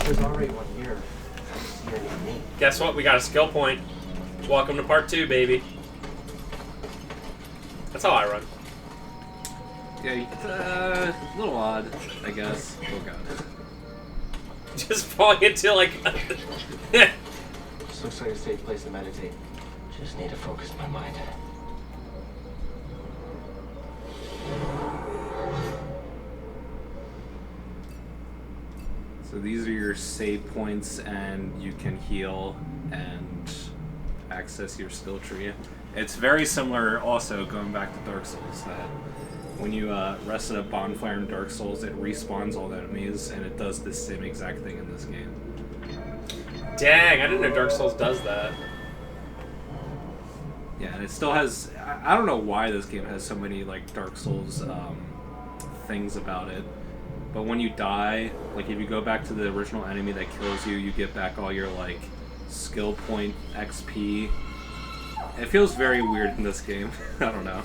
There's already one here. You're near me. Guess what? We got a skill point. Welcome to part 2, baby. That's how I run. Yeah, it's a little odd, I guess. Oh god. Just falling into like. This looks like a safe place to meditate. Just need to focus my mind. So these are your save points, and you can heal and access your skill tree. It's very similar, also, going back to Dark Souls, that when you rest at a bonfire in Dark Souls, it respawns all the enemies, and it does the same exact thing in this game. Dang, I didn't know Dark Souls does that. Yeah, and it still has... I don't know why this game has so many, like, Dark Souls things about it. But when you die, like, if you go back to the original enemy that kills you, you get back all your, like, skill point XP. It feels very weird in this game. I don't know.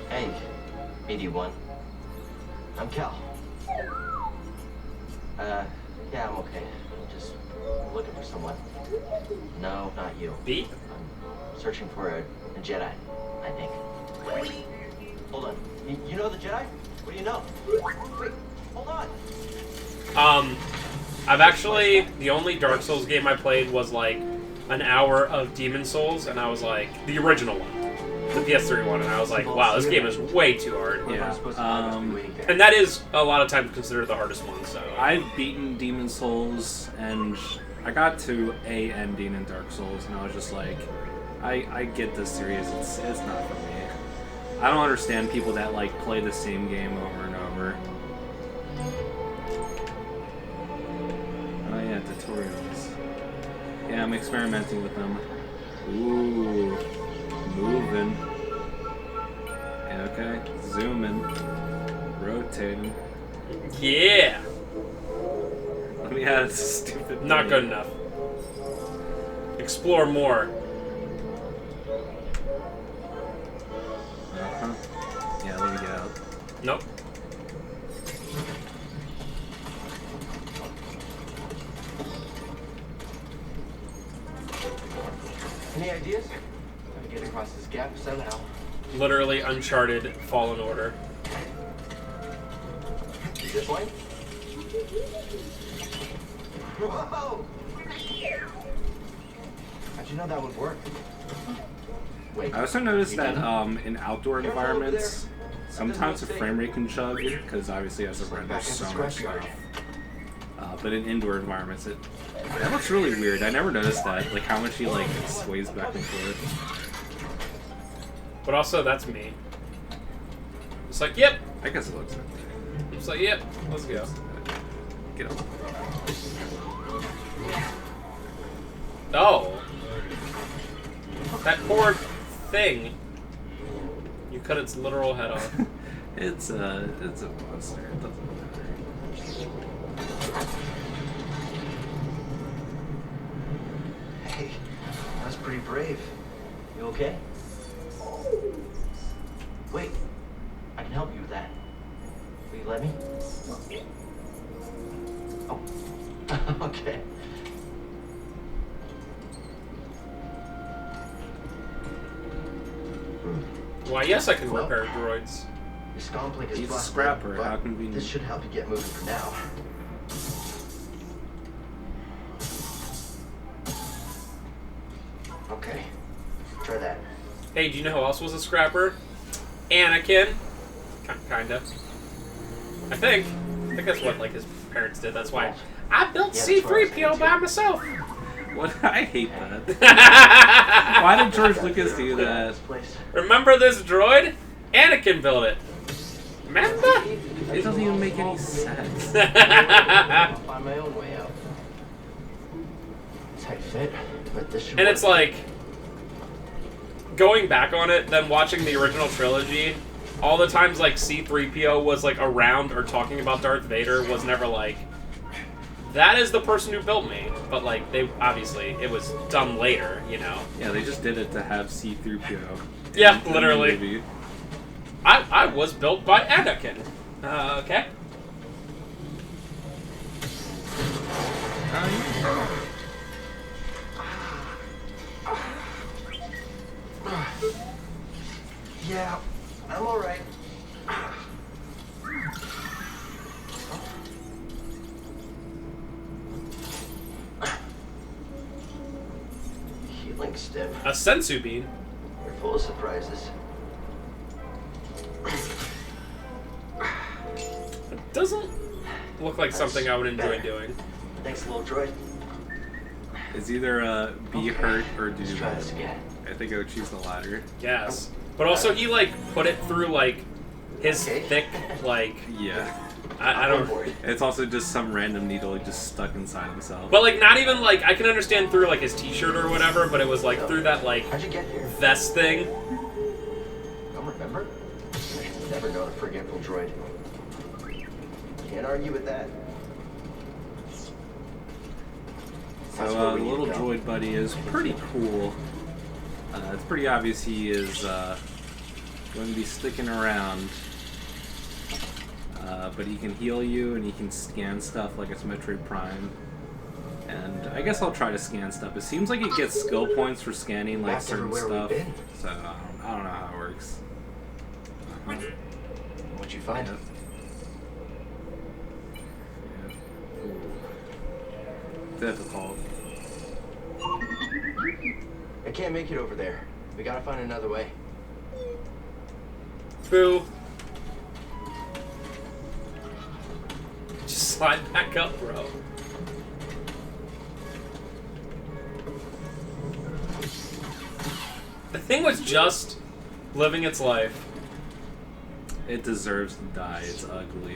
Hey, BD1. I'm Cal. Yeah, I'm okay. Just looking for someone. No, not you. Beat? I'm searching for a Jedi, I think. Hold on. You know the Jedi? What do you know? Wait, hold on. I've actually, the only Dark Souls game I played was like an hour of Demon Souls, and I was like, the original one, the PS3 one, and I was like, wow, this game is way too hard. Yeah. And that is a lot of times considered the hardest one, so. I've beaten Demon Souls, and I got to a ending in Dark Souls, and I was just like, I get this series, it's not for me. I don't understand people that like play the same game over and over. Oh yeah, tutorials. Yeah, I'm experimenting with them. Ooh, moving. Yeah, okay, zooming, rotating. Yeah! Let me add this stupid. Not good enough. Explore more. Uh-huh. Yeah, let me get out. Nope. Any ideas? Gotta get across this gap somehow. Literally Uncharted Fallen Order. This way? Whoa! How'd you know that would work? Wait. I also noticed that in outdoor environments, sometimes the frame rate can chug, because obviously it has to render so much stuff. But in indoor environments, that looks really weird. I never noticed that, like how much he like sways back and forth. But also, that's me. It's like, yep. I guess it looks like It's like, yep. Let's go. Get up. Oh. That poor thing. You cut its literal head off. It's a monster. It doesn't matter. Hey, that was pretty brave. You okay? Wait, I can help you with that. Will you let me? Oh, okay. Why, yes, I can repair droids. Your scomplink is He's a busted, scrapper. but How convenient. this should help you get moving for now. Okay, try that. Hey, do you know who else was a scrapper? Anakin. Kinda. I think that's what like his parents did. That's why I built Yeah, C-3PO by myself. What? I hate that. Why did George Lucas do that? Remember this droid? Anakin built it. Remember? It doesn't even make any sense. I'll find my own way out. Tight fit, but this should And work. it's like going back on it, then watching the original trilogy. All the times like C-3PO was like around or talking about Darth Vader was never like, that is the person who built me. But like they obviously it was done later, you know. Yeah, they just did it to have C-3PO. Yeah, literally. I was built by Anakin. Okay. Link stiff. A sensu bean? You're full of surprises. It doesn't look like something I would enjoy doing. Thanks, little droid. It's either be hurt or do Let's try this that. again. I think I would choose the latter. Yes. But also he like put it through like his Okay. thick like Yeah. I I'm on don't. board. It's also just some random needle just stuck inside himself. But like not even like I can understand through like his t-shirt or whatever, but it was like through that like How'd you get here? vest thing. Don't remember? Never known a forgetful droid. Can't argue with that. So That's where the we need little to go. droid buddy is pretty cool. It's pretty obvious he is going to be sticking around. But he can heal you and he can scan stuff like it's Metroid Prime. And I guess I'll try to scan stuff. It seems like it gets skill points for scanning like Back certain everywhere stuff. we've been. So I don't know how it works. What'd you find? Yeah. Ooh. Difficult. I can't make it over there. We gotta find another way. Boo. Just slide back up, bro. The thing was just living its life. It deserves to die. It's ugly.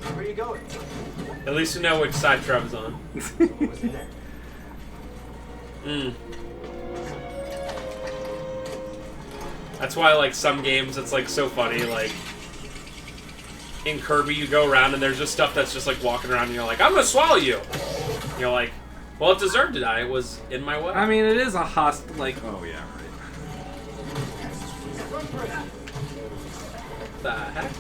Where are you going? At least you know which side Trev's on. What was in there? That's why, like, some games, it's, like, so funny, like, in Kirby, you go around and there's just stuff that's just, like, walking around and you're like, I'm gonna swallow you! And you're like, well, it deserved to die. It was in my way. I mean, it is a hostile, like, oh yeah, right. The heck?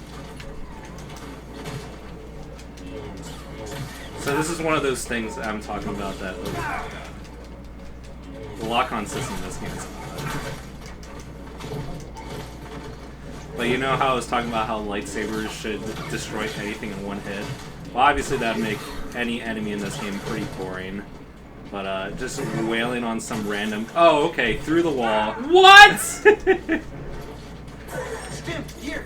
So this is one of those things I'm talking about that, oh god. The lock-on system in this game is odd. But you know how I was talking about how lightsabers should destroy anything in one hit? Well, obviously that'd make any enemy in this game pretty boring. But just wailing on some random... Oh, okay, through the wall. What?! Stim, here!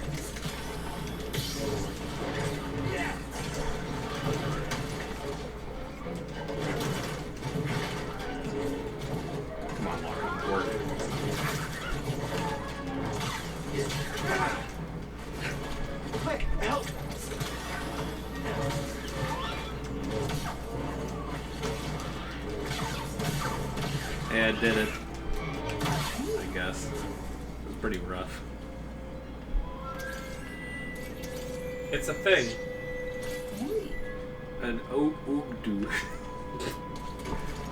Come on, lock-on, work. Quick, help! Yeah, it did it. I guess. It was pretty rough. It's a thing. An Oogdu.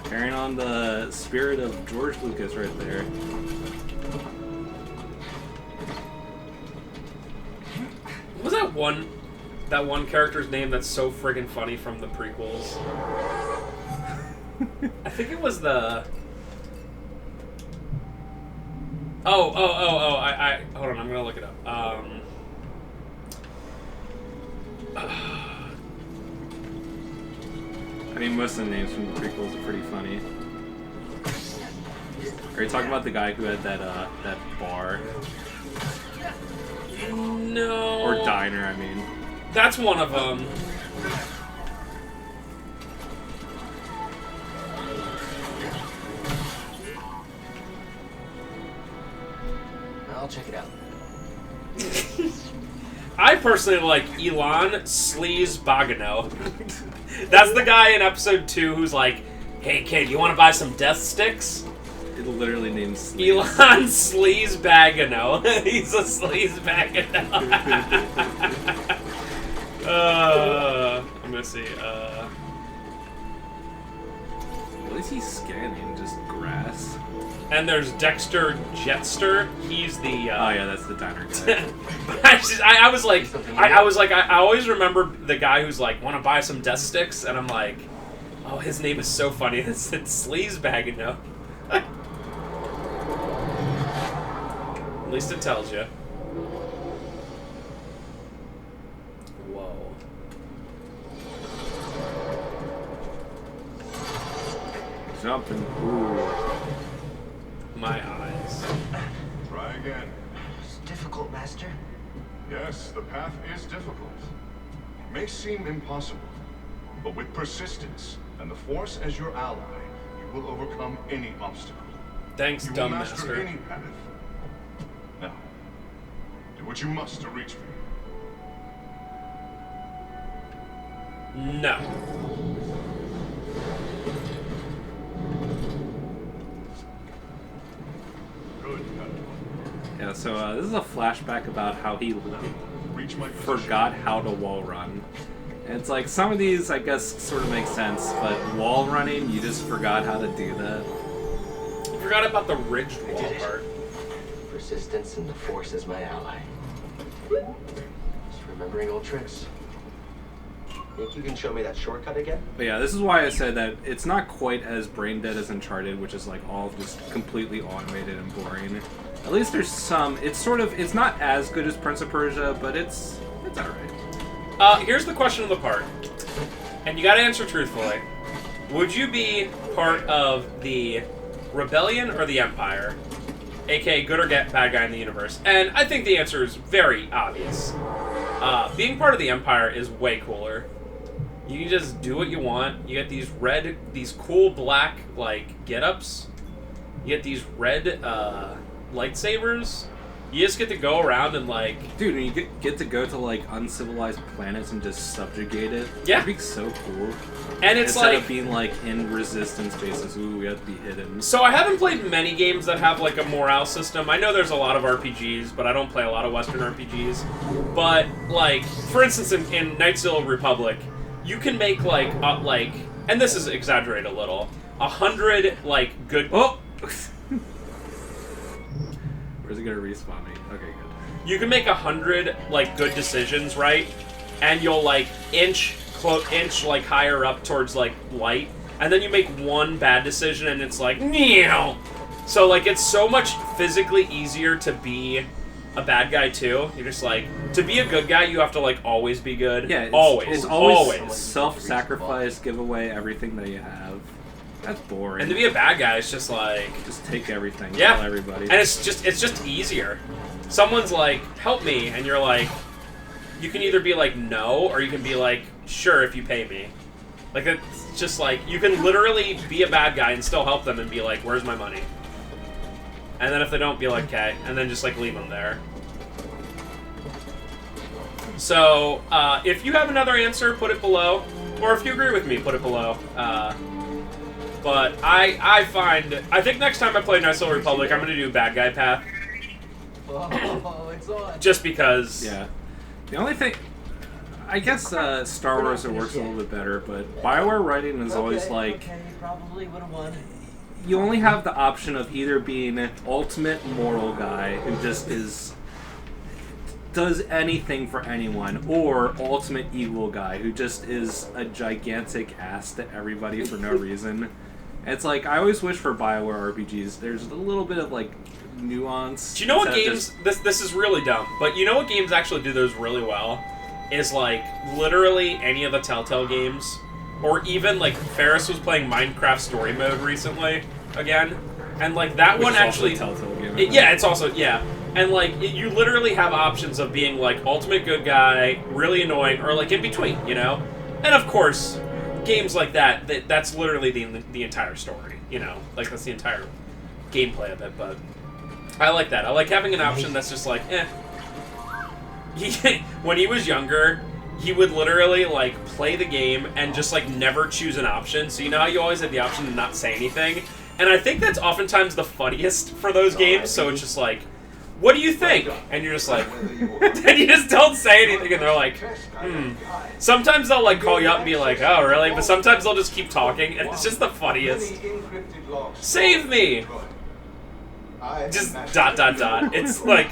Carrying on the spirit of George Lucas right there. What was that one character's name that's so friggin' funny from the prequels? I think it was the... Oh, I hold on, I'm gonna look it up. I mean, most of the names from the prequels are pretty funny. Are you talking about the guy who had that bar? No. Or diner, I mean. That's one of them. I'll check it out. I personally like Elon Sleaze Bagano. That's the guy in episode 2 who's like, hey kid, you want to buy some death sticks? It literally names Elon Sleaze Bagano. He's a Sleaze Bagano. I'm gonna see. What is he scanning? Just grass? And there's Dexter Jetster. He's the. Oh yeah, that's the diner guy. I was like, I always remember the guy who's like, want to buy some death sticks, and I'm like, oh, his name is so funny. It's Sleaze Bagano. At least it tells you. jumping. Ooh. My eyes. Try again. It's difficult, Master. Yes, the path is difficult. It may seem impossible, but with persistence and the Force as your ally, you will overcome any obstacle. Thanks, You will dumb master master. any path. Now, do what you must to reach me. No. Good, Padawan. Yeah, so this is a flashback about how he Reach my position. forgot how to wall run. And it's like, some of these, I guess, sort of make sense, but wall running, you just forgot how to do that. You forgot about the ridged wall did it. part. Persistence and the Force is my ally. Just remembering old tricks. Think you can show me that shortcut again? But yeah, this is why I said that it's not quite as brain dead as Uncharted, which is like all just completely automated and boring. At least there's some, it's not as good as Prince of Persia, but it's alright. Here's the question of the part. And you gotta answer truthfully. Would you be part of the Rebellion or the Empire? AKA good or bad guy in the universe. And I think the answer is very obvious. Being part of the Empire is way cooler. You can just do what you want. You get these cool black, like, get-ups. You get these red, lightsabers. You just get to go around and, like... Dude, and you get to go to, like, uncivilized planets and just subjugate it. Yeah. That'd be so cool. And it's Instead like... of being, like, in resistance bases, ooh, we have to be hidden. So I haven't played many games that have, like, a morale system. I know there's a lot of RPGs, but I don't play a lot of Western RPGs. But, like, for instance, in Knights of the Old Republic, you can make, like, and this is exaggerated a little, 100, like, good... Oh! Where's it gonna respawn me? Okay, good. You can make 100, like, good decisions, right? And you'll, like, inch, like, higher up towards, like, light. And then you make one bad decision and it's like, meow! So, like, it's so much physically easier to be a bad guy, too. You're just like, to be a good guy, you have to, like, always be good. Yeah, always. It's always self-sacrifice, give away everything that you have. That's boring. And to be a bad guy, it's just like... Just take everything, Yeah. kill everybody. And it's just easier. Someone's like, help me, and you're like... You can either be like, no, or you can be like, sure, if you pay me. Like, it's just like, you can literally be a bad guy and still help them and be like, where's my money? And then if they don't, be like, okay, and then just, like, leave them there. So, if you have another answer, put it below. Or if you agree with me, put it below. But I think next time I play Knights of the Republic, I'm going to do bad guy path. Oh, it's on. Just because... Yeah. The only thing... I guess Star Wars it works a little bit better, but BioWare writing is always like... Okay, you probably would have won. You only have the option of either being an ultimate moral guy who just does anything for anyone, or ultimate evil guy who just is a gigantic ass to everybody for no reason. It's like, I always wish for BioWare RPGs, there's a little bit of, like, nuance. Do you know what games... This is really dumb, but you know what games actually do those really well? Is, like, literally any of the Telltale games. Or even, like, Ferris was playing Minecraft Story Mode recently, again. And, like, that Which one is also actually... a Telltale game. Yeah, it's also... Yeah. And, like, you literally have options of being, like, ultimate good guy, really annoying, or, like, in between, you know? And, of course, games like that's literally the entire story, you know? Like, that's the entire gameplay of it, but... I like that. I like having an option that's just like, eh. When he was younger, he would literally, like, play the game and just, like, never choose an option. So you know how you always have the option to not say anything? And I think that's oftentimes the funniest for those games, so it's just like, what do you think? And you're just like, and you just don't say anything, and they're like, Sometimes they'll, like, call you up and be like, oh, really? But sometimes they'll just keep talking, and it's just the funniest. Save me! Just ... It's like,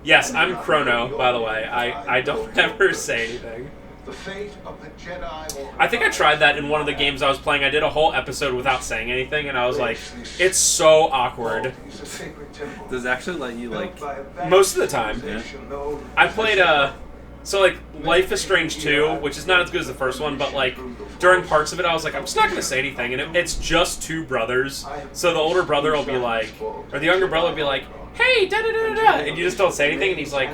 yes, I'm Chrono, by the way. I don't ever say anything. The fate of the Jedi Order. I think I tried that in one of the games I was playing. I did a whole episode without saying anything, and I was like, it's so awkward. Does it actually let you, like... Most of the time. Yeah. I played So, like, Life is Strange 2, which is not as good as the first one, but, like, during parts of it, I was like, I'm just not going to say anything. And it's just two brothers. So the older brother will be like, or the younger brother will be like, hey, da-da-da-da-da, and you just don't say anything, and he's like,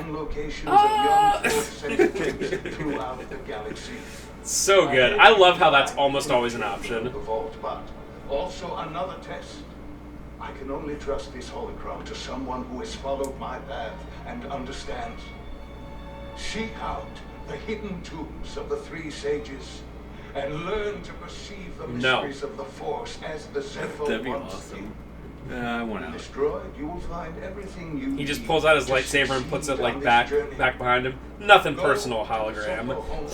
So good. I love how that's almost always an option. Also another test. I can only trust this holocron to someone who has followed my path and understands. Seek out the hidden tombs of the three sages and learn to perceive the mysteries of the Force as the Zephyr That'd be wants awesome. to. I want When out. destroyed, you will find everything you He just need pulls out his to lightsaber and puts it, succeed like, on back this journey. behind him. Nothing Go personal, to the hologram. Zephyr home.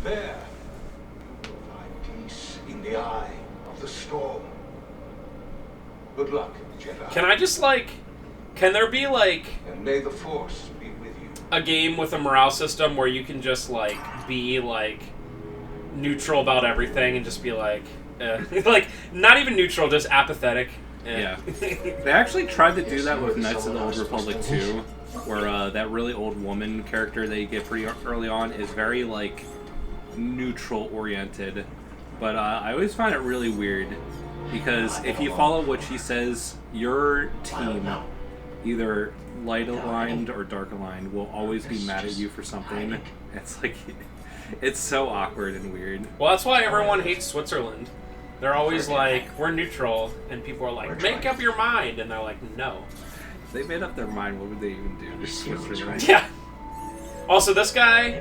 There, you will find peace in the eye of the storm. Good luck, Jedi. Can I just, like... Can there be, like... And may the Force be with you. a game with a morale system where you can just, like, be, like, neutral about everything and just be like, like, not even neutral, just apathetic. Yeah. They actually tried to do that with Knights of the Old Republic 2, where that really old woman character that you get pretty early on is very, like, neutral-oriented. But I always find it really weird, because if you follow what she says, your team, either light-aligned or dark-aligned, will always be mad at you for something. It's like... It's so awkward and weird. Well, that's why everyone hates Switzerland. They're always like, we're neutral, and people are like, make up your mind, and they're like, no. If they made up their mind, what would they even do? Just Switzerland. Yeah. Also, this guy,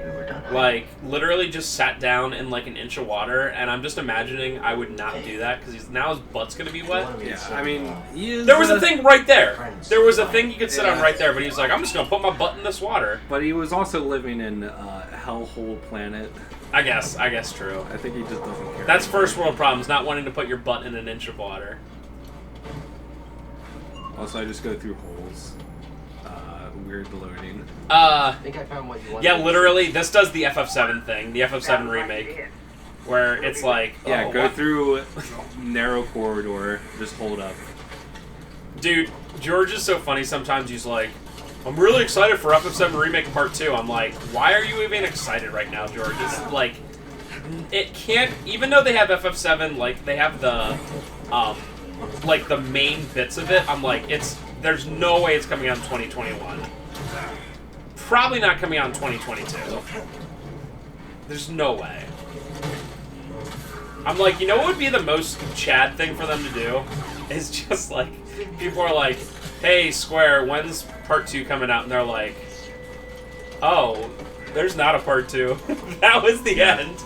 like, literally just sat down in, like, an inch of water, and I'm just imagining I would not do that, because now his butt's gonna be wet. Yeah, I mean, he is, There was a thing right there. There was a thing you could sit on right there, but he was like, I'm just gonna put my butt in this water. But he was also living in Hellhole Planet. I guess true. I think he just doesn't care. That's first world problems, not wanting to put your butt in an inch of water. Also, I just go through holes. Weird loading. I think I found what you wanted. Yeah, literally, this does the FF7 thing, the FF7 remake, where it's like, Yeah, oh, go what? through narrow corridor, just hold up. Dude, George is so funny sometimes. He's like, I'm really excited for FF7 Remake Part 2. I'm like, why are you even excited right now, George? It's like, it can't, even though they have FF7, like, they have the, like, the main bits of it, I'm like, there's no way it's coming out in 2021. Probably not coming out in 2022. There's no way. I'm like, you know what would be the most Chad thing for them to do? Is just like, people are like, hey, Square, when's Part 2 coming out? And they're like, oh, there's not a Part 2. That was the end.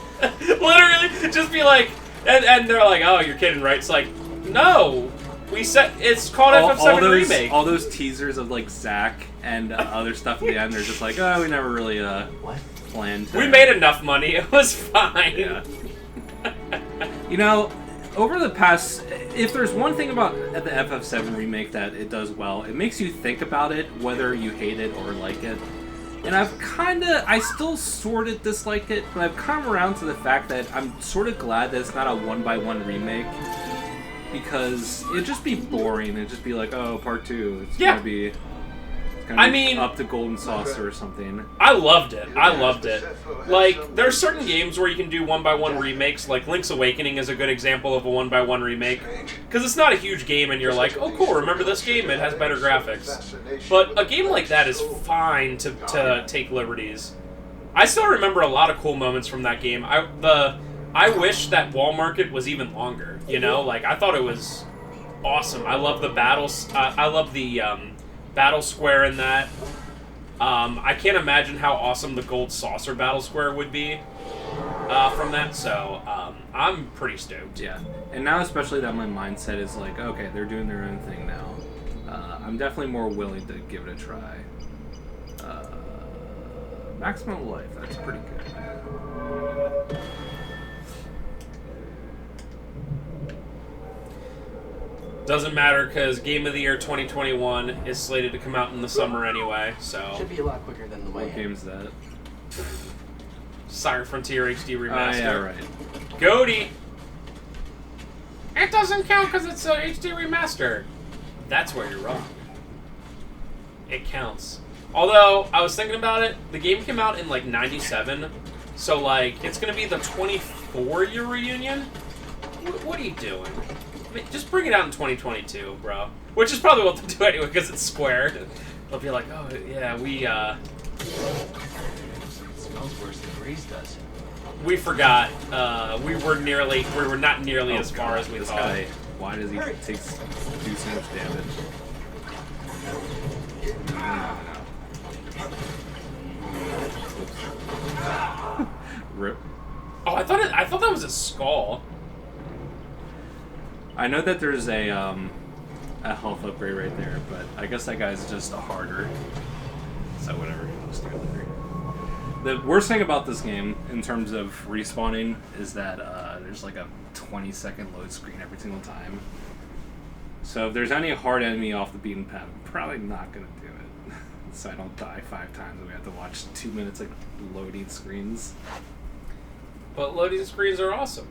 Literally, just be like, and they're like, oh, you're kidding, right? It's like, no. We said it's called FF7 Remake. All those teasers of like Zack and other stuff at the end, they're just like, oh, we never really planned. We made enough money. It was fine. Yeah. You know, over the past, if there's one thing about the FF7 remake that it does well, it makes you think about it, whether you hate it or like it. And I still sort of dislike it, but I've come around to the fact that I'm sort of glad that it's not a one-by-one remake. Because it'd just be boring. It'd just be like, oh, part 2. It's gonna be up to Golden Saucer or something. I loved it. I loved it. Like, there are certain games where you can do one-by-one remakes. Like, Link's Awakening is a good example of a one-by-one remake. Because it's not a huge game and you're like, oh, cool, remember this game? It has better graphics. But a game like that is fine to take liberties. I still remember a lot of cool moments from that game. I wish that Wall Market was even longer, you know? Like, I thought it was awesome. I love the battles. I love the battle square in that. I can't imagine how awesome the Gold Saucer battle square would be from that, so I'm pretty stoked. Yeah, and now especially that my mindset is like, okay, they're doing their own thing now. I'm definitely more willing to give it a try. Maximum Life, that's pretty good. Doesn't matter because Game of the Year 2021 is slated to come out in the summer anyway, so... Should be a lot quicker than the way. What game's that? Cyber Frontier HD Remaster. Yeah, right. Goaty! It doesn't count because it's a HD Remaster. That's where you're wrong. It counts. Although, I was thinking about it, the game came out in, like, 97, so, like, it's gonna be the 24-year reunion? What are you doing? I mean, just bring it out in 2022, bro. Which is probably what they'll do anyway, because it's Square. They'll be like, oh, yeah, It smells worse than Grease does. we forgot, we were not nearly as far as we this thought. guy, why does he do so much damage? No. Rip. Oh, I thought that was a skull. I know that there's a health upgrade right there, but I guess that guy's just harder. So whatever. Just do it later. The worst thing about this game, in terms of respawning, is that there's like a 20-second load screen every single time. So if there's any hard enemy off the beaten path, I'm probably not going to do it. So I don't die 5 times and we have to watch 2 minutes of loading screens. But loading screens are awesome.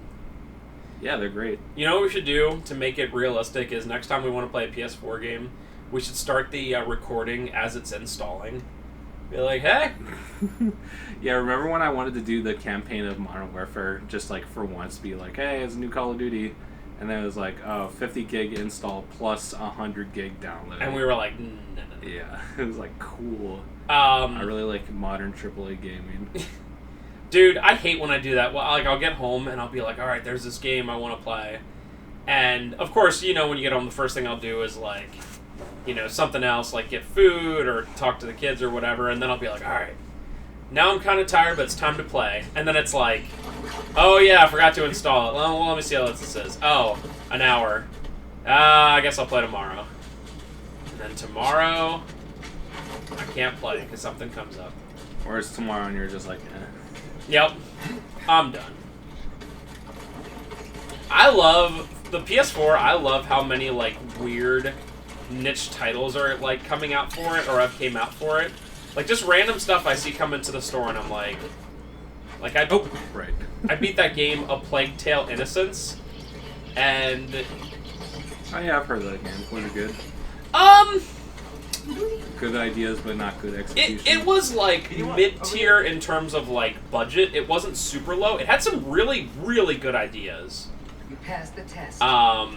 Yeah, they're great. You know what we should do to make it realistic is next time we want to play a PS4 game, we should start the recording as it's installing. Be like, hey! Yeah, remember when I wanted to do the campaign of Modern Warfare, just like for once, be like, hey, it's a new Call of Duty, and then it was like, oh, 50 gig install plus 100 gig download. And we were like, no. Yeah, it was like cool. I really like modern AAA gaming. Dude, I hate when I do that. Well, like, I'll get home and I'll be like, all right, there's this game I want to play. And, of course, you know, when you get home, the first thing I'll do is, like, you know, something else, like get food or talk to the kids or whatever, and then I'll be like, all right, now I'm kind of tired, but it's time to play. And then it's like, oh, yeah, I forgot to install it. Well, let me see how this is. Oh, an hour. I guess I'll play tomorrow. And then tomorrow, I can't play because something comes up. Or it's tomorrow and you're just like, eh. Yep, I'm done. I love the PS4. I love how many like weird niche titles are like coming out for it or have came out for it. Like just random stuff I see come into the store and I'm like I right. I beat that game, A Plague Tale: Innocence, and Oh yeah, I've heard of that game. Was it good? Good ideas, but not good execution. It was like mid-tier in terms of like budget. It wasn't super low. It had some really, really good ideas. You passed the test. A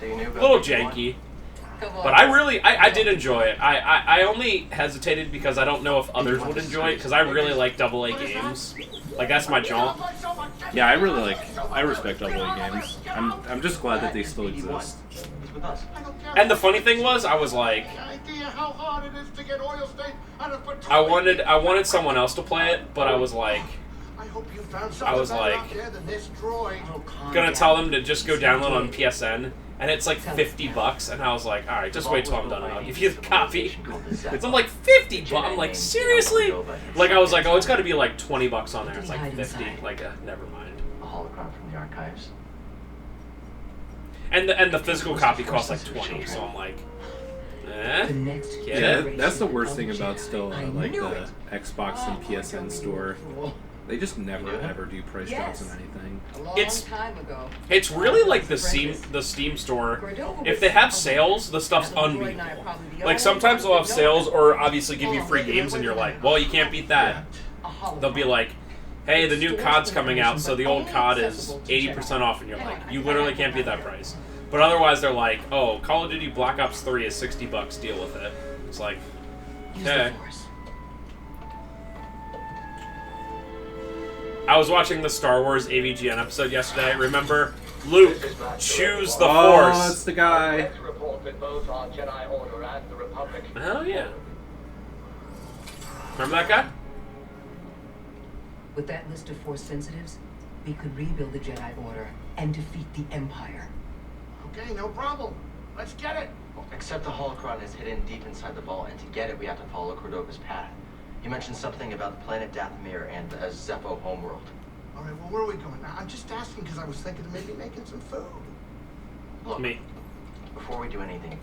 little janky. But I did enjoy it. I only hesitated because I don't know if others would enjoy it, because I really like AA games. Like, that's my jaunt. Yeah, I respect AA games. I'm just glad that they still exist. And the funny thing was, I was like, I wanted someone else to play it, but I was like, gonna tell them to just go download on PSN, and it's like $50, and I was like, all right, just wait till I'm done, and I'll give you the copy. I'm like, $50? I'm like, seriously? Like, I was like, oh, it's got to be like $20 on there. It's like 50. Like, never mind. A holocron from the archives. And the physical copy costs like 20, so I'm like, eh? Yeah, that's the worst thing about still like the Xbox and PSN store. They just never ever do price drops on anything. It's really like the Steam store. If they have sales, the stuff's unbeatable. Like sometimes they'll have sales or obviously give you free games, and you're like, well, you can't beat that. They'll be like, hey, the new COD's coming out, so the old COD is 80% off, and you're like, you literally can't beat that price. But otherwise, they're like, oh, Call of Duty Black Ops 3 is $60, deal with it. It's like, okay. I was watching the Star Wars AVGN episode yesterday. Remember, Luke, choose the Force. Oh, it's the guy. Oh, yeah. Remember that guy? With that list of Force sensitives, we could rebuild the Jedi Order and defeat the Empire. Okay, no problem. Let's get it. Except the holocron is hidden deep inside the vault, and to get it, we have to follow Cordova's path. He mentioned something about the planet Dathomir and a Zepho homeworld. All right, well, where are we going now? I'm just asking because I was thinking of maybe making some food. Look, Me. Before we do anything,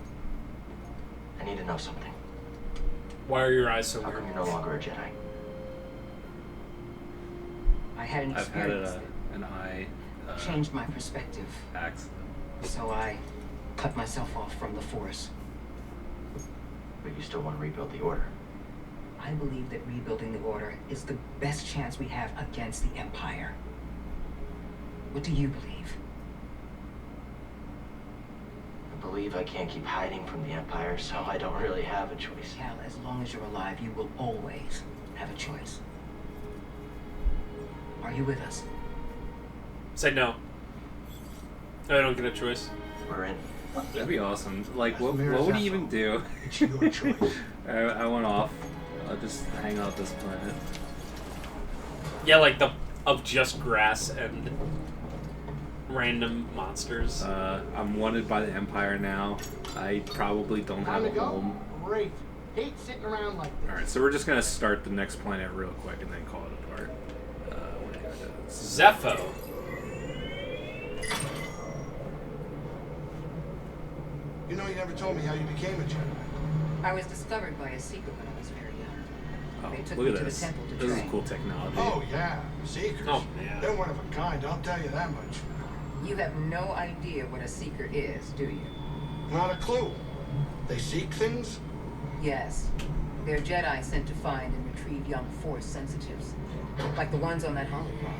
I need to know something. Why are your eyes so How weird? come you're no longer a Jedi? I had an I've had experience an eye that changed my perspective. accident. So I cut myself off from the Force. But you still want to rebuild the Order. I believe that rebuilding the Order is the best chance we have against the Empire. What do you believe? I believe I can't keep hiding from the Empire, so I don't really have a choice. Cal, as long as you're alive, you will always have a choice. Are you with us? Say no. I don't get a choice. We're in. That'd be awesome. Like, what would he even do? It's your choice. I went off. I'll just hang out this planet. Yeah, like of just grass and random monsters. I'm wanted by the Empire now. I probably don't have Time a to go? home. Great. Hate sitting around like this. Alright, so we're just gonna start the next planet real quick and then call it apart. What is this? Zepho. You know, you never told me how you became a Jedi. I was discovered by a Seeker when I was very young. Oh, They took look me at to this. the temple to This is train. cool technology. Oh, yeah. Seekers. Oh, man. They're one of a kind, I'll tell you that much. You have no idea what a Seeker is, do you? Not a clue. They seek things? Yes. They're Jedi sent to find and retrieve young Force sensitives. Like the ones on that holocron.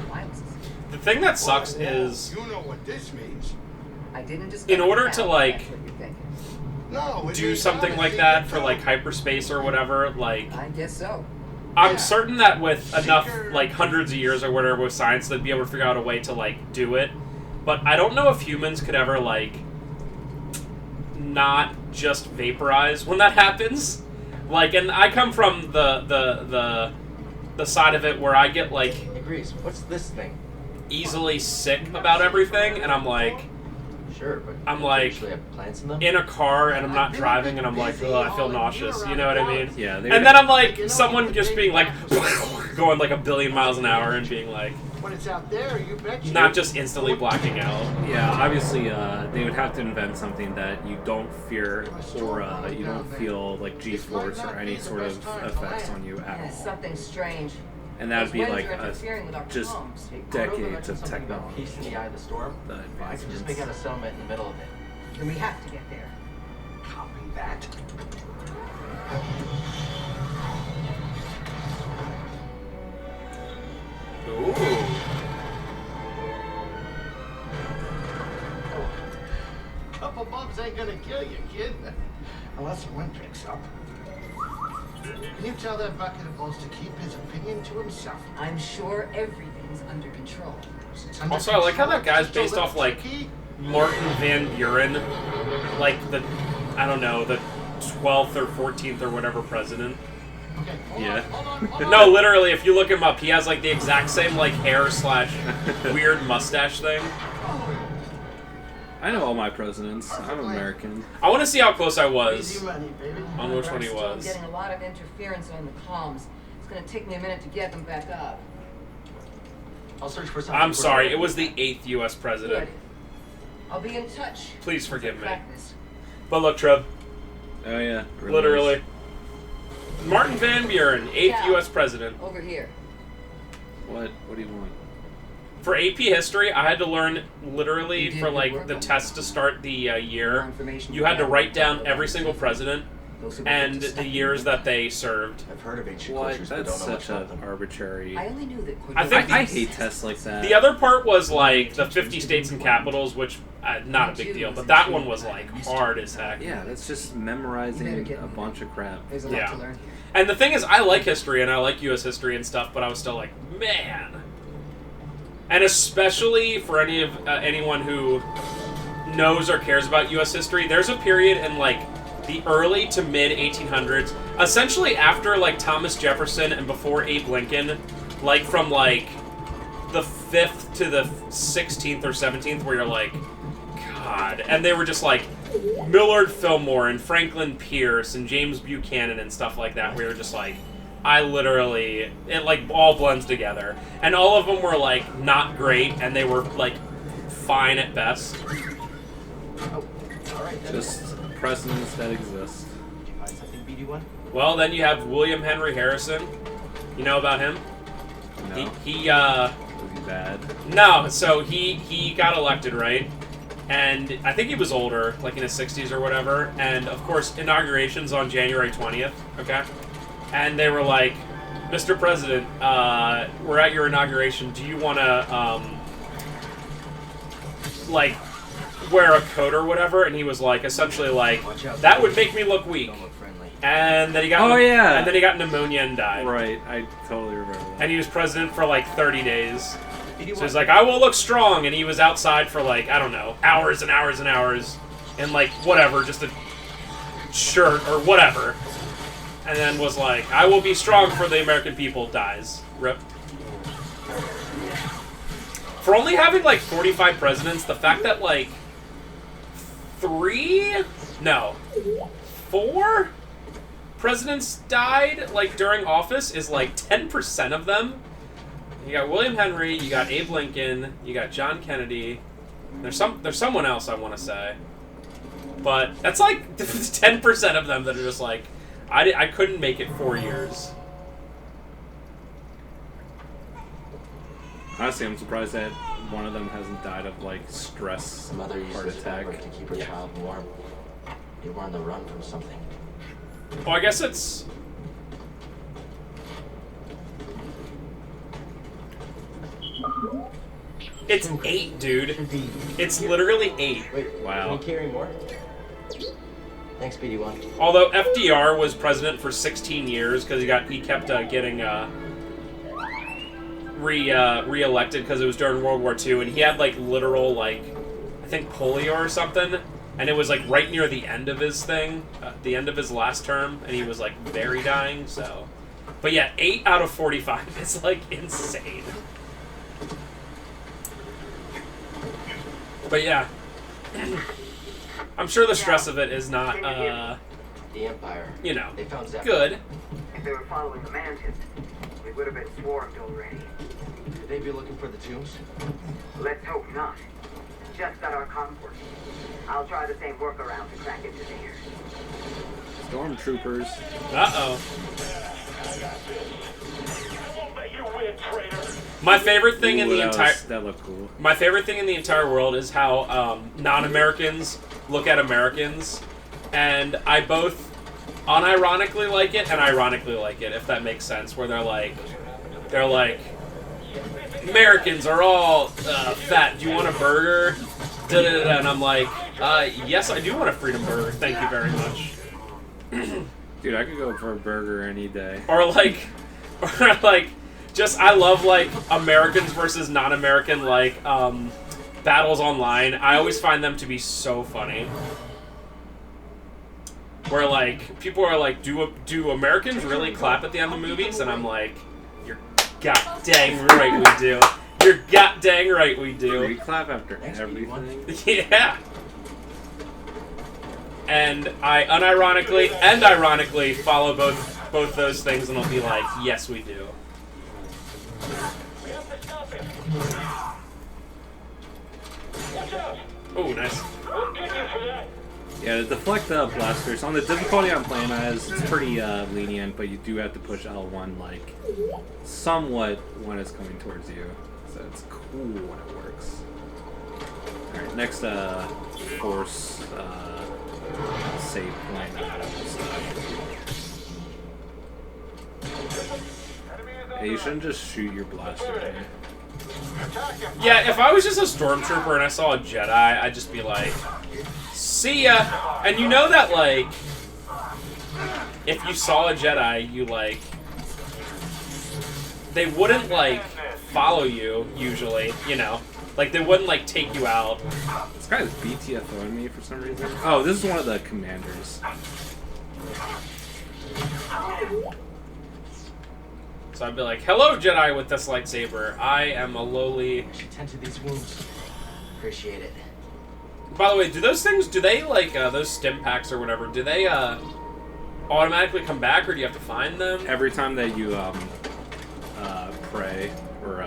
Why was this? The thing that sucks Whoa, is You know what this means. I didn't discover in order how, to, like, that's what you're thinking. No, it do means something I'm a like seeker that for too. like hyperspace or whatever, like I guess so. I'm Yeah. certain that with enough Seeker. like hundreds of years or whatever with science they'd be able to figure out a way to like do it. But I don't know if humans could ever like not just vaporize when that happens. Like, and I come from the side of it where I get like Hey, Grease, what's this thing? easily sick about everything, and I'm like Sure, but I'm do you like actually have plants in them? in a car and I'm not driving and I'm like, oh, I feel nauseous. You know what I mean? Yeah, they And then I'm like, someone just being like, going like a billion miles an hour and being like, When it's out there, you bet you. not just instantly blacking out. Yeah, obviously, they would have to invent something that you don't fear or you don't feel like G-force or any sort of effects on you at Yeah, all. something strange. And that would Those be winds like are interfering with our just comms. Hey, Cordova decades mentioned of something about technology. peace in the eye of the storm. The I could just advancements. make out a settlement in the middle of it. And we have to get there. Copy that. Ooh. Couple bumps ain't gonna kill you, kid. Unless the wind picks up. Can you tell that bucket of balls to keep his opinion to himself? I'm sure everything's under control. It's under Also, I like how control, that guy's just a based little off, like, tricky. Martin Van Buren, like the, I don't know, the 12th or 14th or whatever president. Okay, hold Yeah. on, hold on. No, literally, if you look him up, he has like the exact same like hair / weird mustache thing. I know all my presidents. I'm American. I want to see how close I Easy was money, baby. on which one he I'm was. getting a lot of interference on the comms. It's gonna take me a minute to get them back up. I'll search for something. I'm for- sorry, it was the 8th U.S. Good. president. I'll be in touch. Please forgive me. Practice. But look, Trev, Oh yeah, really literally. is. Martin Van Buren, 8th Yeah. U.S. president. Over here. What? What do you want? For AP history, I had to learn literally You did for good like work the on test to start the More year. information You had to about write down it. every single president Those who were and to the step years in. that they served. I've heard of ancient What? cultures, but That's don't know much such about an them. arbitrary. I only knew that. I think I hate tests like that. The other part was like the 50 states and capitals, which not a big deal, but that one was like hard as heck. Yeah, that's just You better memorizing get a in bunch of crap. There's a lot Yeah. to learn here. And the thing is, I like history and I like U.S. history and stuff, but I was still like, man. And especially for anyone who knows or cares about U.S. history, there's a period in like the early to mid 1800s, essentially after like Thomas Jefferson and before Abe Lincoln, like from like the 5th to the 16th or 17th, where you're like, God. And they were just like Millard Fillmore and Franklin Pierce and James Buchanan and stuff like that, where you're just like, I literally, it like all blends together. And all of them were like not great, and they were like fine at best. Oh, all right. Then. Just presidents that exist. Did you find something, BD1? Well, then you have William Henry Harrison. You know about him? No. He Was he bad? no, so he got elected, right? And I think he was older, like in his 60s or whatever. And of course, inauguration's on January 20th, okay? and they were like, "Mr. President, we're at your inauguration. Do you want to, like, wear a coat or whatever?" And he was like, essentially like, "That would make me look weak." Don't look friendly. And then he got and then he got pneumonia and died. Right, I totally remember that. And he was president for like 30 days. So he's like, "I will look strong," and he was outside for like, I don't know, hours and hours and hours, and like whatever, just a shirt or whatever, and then was like, "I will be strong for the American people." Dies. Rip. For only having like 45 presidents, the fact that like 4 presidents died like during office is like 10% of them. You got William Henry, you got Abe Lincoln, you got John Kennedy. There's someone else I want to say, but that's like 10% of them that are just like, I couldn't make it 4 years. Honestly, I'm surprised that one of them hasn't died of like stress, Mother used heart this attack. fabric to keep her child warm. You were on the run from something. Well, I guess it's... It's 8, dude. It's literally 8. Wait, Wow. Can you carry more? Thanks, BD1. Although FDR was president for 16 years because he kept getting re-elected because it was during World War II, and he had like literal like I think polio or something, and it was like right near the end of his thing, the end of his last term, and he was like very dying. So, but yeah, 8 out of 45 is like insane. But yeah, I'm sure the stress of it is not, The Empire. you know, They found Zephyr. good. If they were following the mantis, we would have been swarmed already. Could they be looking for the tombs? Let's hope not. Just got our comms working. I'll try the same workaround to crack into there. Stormtroopers. Uh-oh. My favorite thing in the entire... That looked cool. My favorite thing in the entire world is how non-Americans look at Americans, and I both unironically like it and ironically like it, if that makes sense, where they're like, Americans are all fat. Do you want a burger? Da-da-da-da. And I'm like, yes, I do want a freedom burger. Thank you very much. Dude, I could go for a burger any day. Or like, just I love like Americans versus non-American like battles online. I always find them to be so funny. Where like people are like, do Americans really clap at the end of movies? And I'm like, you're god dang right we do. You're god dang right we do. We clap after everything. Yeah. And I unironically and ironically follow both those things, and I'll be like, yes, we do. Oh, nice. Yeah, the deflect blasters on the difficulty I'm playing as, it's pretty lenient, but you do have to push L1 like somewhat when it's coming towards you, so it's cool when it works. All right, next force save point stuff. Hey, you shouldn't just shoot your blaster. Man. Yeah, if I was just a stormtrooper and I saw a Jedi, I'd just be like, see ya! And you know that, like, if you saw a Jedi, you, like, they wouldn't, like, follow you, usually, you know? Like, they wouldn't, like, take you out. This guy's BTFOing me for some reason. Oh, this is one of the commanders. So I'd be like, hello, Jedi with this lightsaber. I am a lowly... I should tend to these wounds. Appreciate it. By the way, do those things, do they, like, those stim packs or whatever, do they, automatically come back, or do you have to find them? Every time that you, pray, or,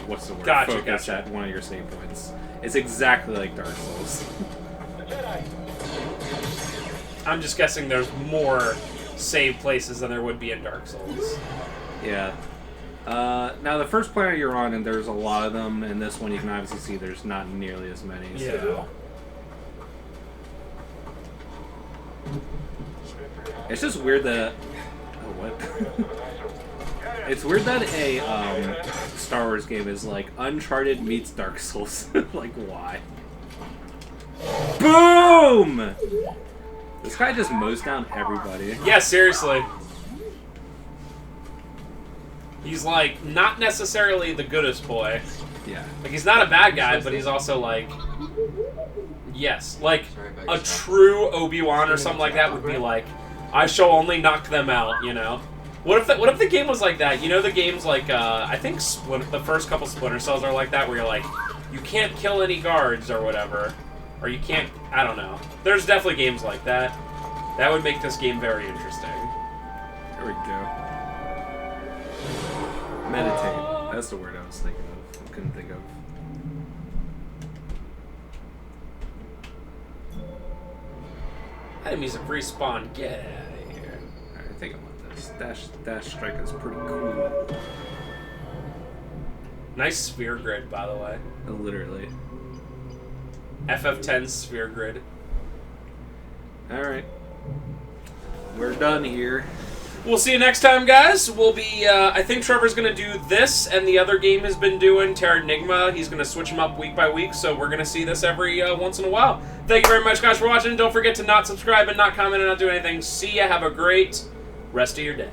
what's the word? Gotcha, Focus gotcha. at one of your save points. It's exactly like Dark Souls. I'm just guessing there's more save places than there would be in Dark Souls. Yeah. Now, the first planet you're on, and there's a lot of them, and this one you can obviously see there's not nearly as many. Yeah. So. It's just weird that what? It's weird that a Star Wars game is like Uncharted meets Dark Souls. Like, why? Boom! This guy just mows down everybody. Yeah, seriously. He's like not necessarily the goodest boy. Yeah. Like he's not a bad guy, but he's also like, yes, like a true Obi-Wan or something like that would be like, I shall only knock them out, you know. What if the game was like that? You know, the games like I think the first couple Splinter Cells are like that, where you're like, you can't kill any guards or whatever, or you can't. I don't know. There's definitely games like that. That would make this game very interesting. There we go. Meditate. That's the word I was thinking of. I couldn't think of. Enemies have respawned. Get out of here. Alright, I think I want this. Dash strike is pretty cool. Nice sphere grid, by the way. Literally. FF10 sphere grid. Alright. We're done here. We'll see you next time, guys. We'll be, I think Trevor's going to do this, and the other game has been doing Terranigma. He's going to switch them up week by week, so we're going to see this every once in a while. Thank you very much, guys, for watching. Don't forget to not subscribe and not comment and not do anything. See ya. Have a great rest of your day.